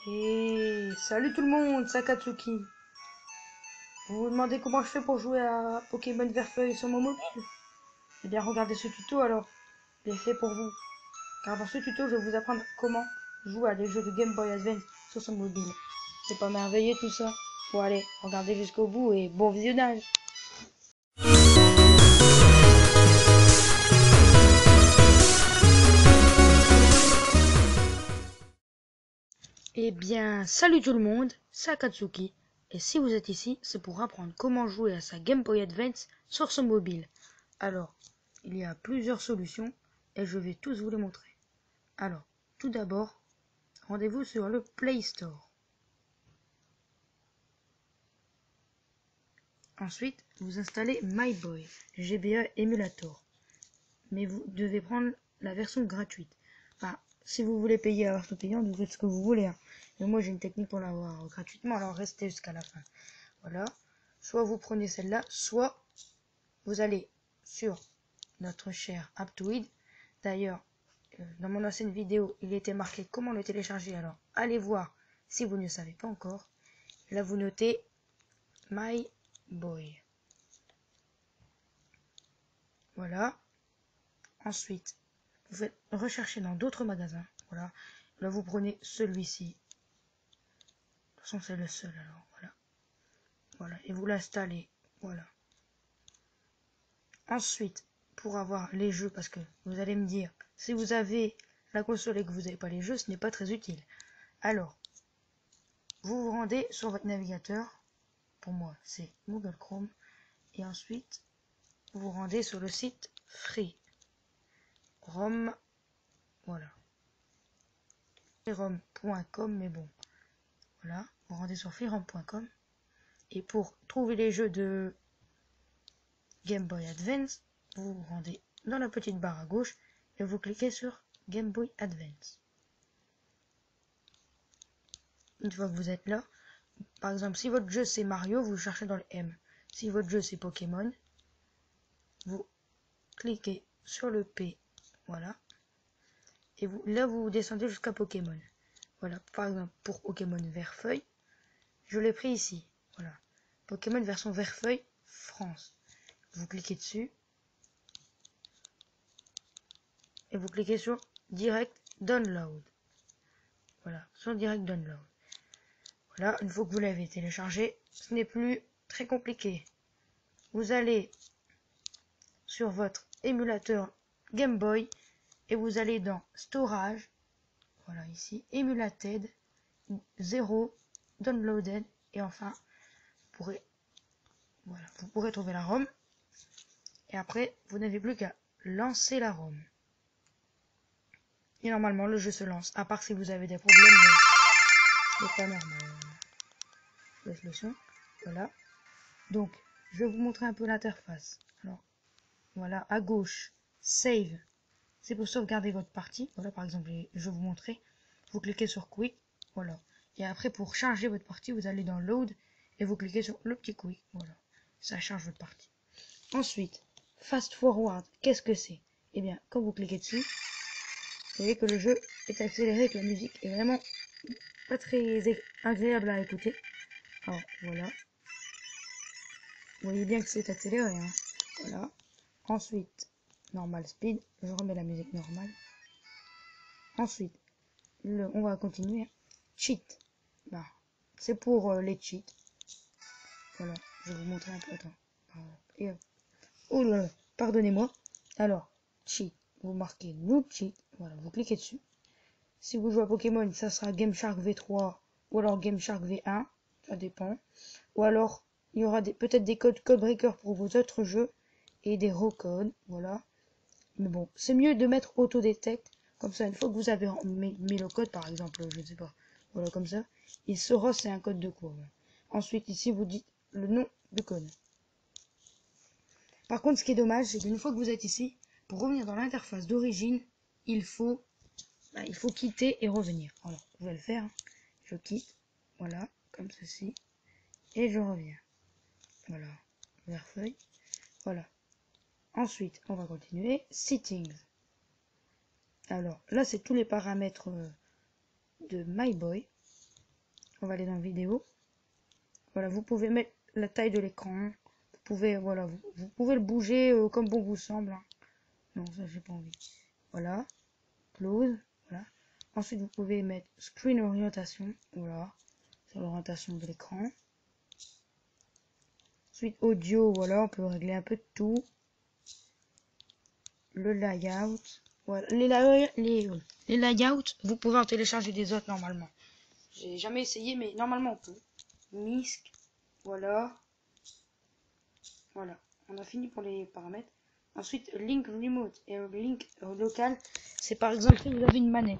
Et salut tout le monde, c'est Akatsuki. Vous vous demandez comment je fais pour jouer à Pokémon Verfeuille sur mon mobile? Eh bien regardez ce tuto alors, il est fait pour vous. Car dans ce tuto je vais vous apprendre comment jouer à des jeux de Game Boy Advance sur son mobile. C'est pas merveilleux tout ça? Bon allez, regardez jusqu'au bout et bon visionnage. Eh bien, salut tout le monde, c'est Akatsuki. Et si vous êtes ici, c'est pour apprendre comment jouer à sa Game Boy Advance sur son mobile. Alors, il y a plusieurs solutions et je vais tous vous les montrer. Alors, tout d'abord, rendez-vous sur le Play Store. Ensuite, vous installez MyBoy, GBA Emulator. Mais vous devez prendre la version gratuite. Enfin, si vous voulez payer la version payante, vous faites ce que vous voulez. Hein. Mais moi, j'ai une technique pour l'avoir gratuitement, alors restez jusqu'à la fin. Voilà. Soit vous prenez celle-là, soit vous allez sur notre cher Aptoid. D'ailleurs, dans mon ancienne vidéo, il était marqué comment le télécharger. Alors, allez voir si vous ne savez pas encore. Là, vous notez MyBoy. Voilà. Ensuite, vous faites rechercher dans d'autres magasins. Voilà. Là, vous prenez celui-ci. De toute façon, c'est le seul. Alors, voilà. Voilà. Et vous l'installez. Voilà. Ensuite, pour avoir les jeux, parce que vous allez me dire, si vous avez la console et que vous n'avez pas les jeux, ce n'est pas très utile. Alors, vous vous rendez sur votre navigateur. Pour moi, c'est Google Chrome. Et ensuite, vous vous rendez sur le site Free Rom. Voilà. freerom.com, mais bon. Voilà. Vous rendez sur freerom.com. Et pour trouver les jeux de Game Boy Advance, vous vous rendez dans la petite barre à gauche et vous cliquez sur Game Boy Advance. Une fois que vous êtes là, par exemple, si votre jeu c'est Mario, vous cherchez dans le M. Si votre jeu c'est Pokémon, vous cliquez sur le P, voilà. Et là, vous descendez jusqu'à Pokémon. Voilà, par exemple, pour Pokémon Verfeuille, je l'ai pris ici. Voilà, Pokémon version Verfeuille France. Vous cliquez dessus. Et vous cliquez sur Direct Download. Voilà, sur Direct Download. Voilà, une fois que vous l'avez téléchargé, ce n'est plus très compliqué. Vous allez sur votre émulateur Game Boy et vous allez dans Storage. Voilà, ici, Emulated, 0, Downloaded. Et enfin, vous pourrez trouver la ROM. Et après, vous n'avez plus qu'à lancer la ROM. Et normalement, le jeu se lance. À part si vous avez des problèmes, mais c'est pas normal. Je laisse le son. Voilà. Donc, je vais vous montrer un peu l'interface. Alors, voilà, à gauche, Save. C'est pour sauvegarder votre partie. Voilà, par exemple, je vais vous montrer. Vous cliquez sur Quick. Voilà. Et après, pour charger votre partie, vous allez dans Load et vous cliquez sur le petit Quick. Voilà. Ça charge votre partie. Ensuite, Fast Forward. Qu'est-ce que c'est? Eh bien, quand vous cliquez dessus, vous voyez que le jeu est accéléré, que la musique est vraiment pas très agréable à écouter. Alors, voilà. Vous voyez bien que c'est accéléré. Hein. Voilà. Ensuite, Normal Speed. Je remets la musique normale. Ensuite, on va continuer. Cheat. Bah, c'est pour les cheats. Voilà. Je vais vous montrer un peu. Attends. Oh là là. Pardonnez-moi. Alors, cheat. Vous marquez New Cheat. Voilà. Vous cliquez dessus. Si vous jouez à Pokémon, ça sera Game Shark V3 ou alors Game Shark V1. Ça dépend. Ou alors, il y aura peut-être des codes codebreaker pour vos autres jeux et des recodes. Voilà. Mais bon, c'est mieux de mettre Autodetect. Comme ça, une fois que vous avez mis le code, par exemple, je ne sais pas. Voilà, comme ça. Il saura c'est un code de quoi. Voilà. Ensuite, ici, vous dites le nom du code. Par contre, ce qui est dommage, c'est qu'une fois que vous êtes ici, pour revenir dans l'interface d'origine, il faut quitter et revenir. Alors, je vais le faire. Hein. Je quitte. Voilà, comme ceci. Et je reviens. Voilà. Verfeuille. Voilà. Ensuite, on va continuer. Settings. Alors, là, c'est tous les paramètres de MyBoy. On va aller dans vidéo. Voilà, vous pouvez mettre la taille de l'écran. Vous pouvez, voilà, vous pouvez le bouger comme bon vous semble. Hein. Non, ça j'ai pas envie. Voilà. Close. Voilà. Ensuite, vous pouvez mettre screen orientation. Voilà. C'est l'orientation de l'écran. Ensuite, audio. Voilà, on peut régler un peu de tout. Le layout. Voilà. Les layouts, vous pouvez en télécharger des autres normalement. J'ai jamais essayé, mais normalement on peut. MISC. Voilà. Voilà. On a fini pour les paramètres. Ensuite, link remote et link local. C'est par exemple si vous avez une manette.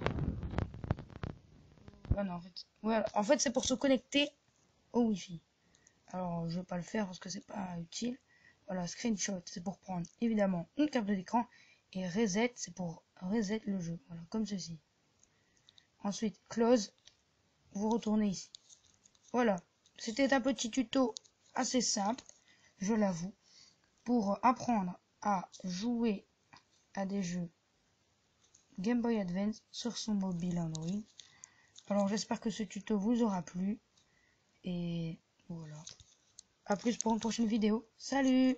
Voilà, en fait c'est pour se connecter au Wi-Fi. Alors, je vais pas le faire parce que c'est pas utile. Voilà, screenshot, c'est pour prendre évidemment une carte de l'écran. Et reset, c'est pour reset le jeu. Voilà, comme ceci. Ensuite, close, vous retournez ici. Voilà, c'était un petit tuto assez simple, je l'avoue, pour apprendre à jouer à des jeux Game Boy Advance sur son mobile Android. Alors, j'espère que ce tuto vous aura plu. Et voilà. A plus pour une prochaine vidéo. Salut!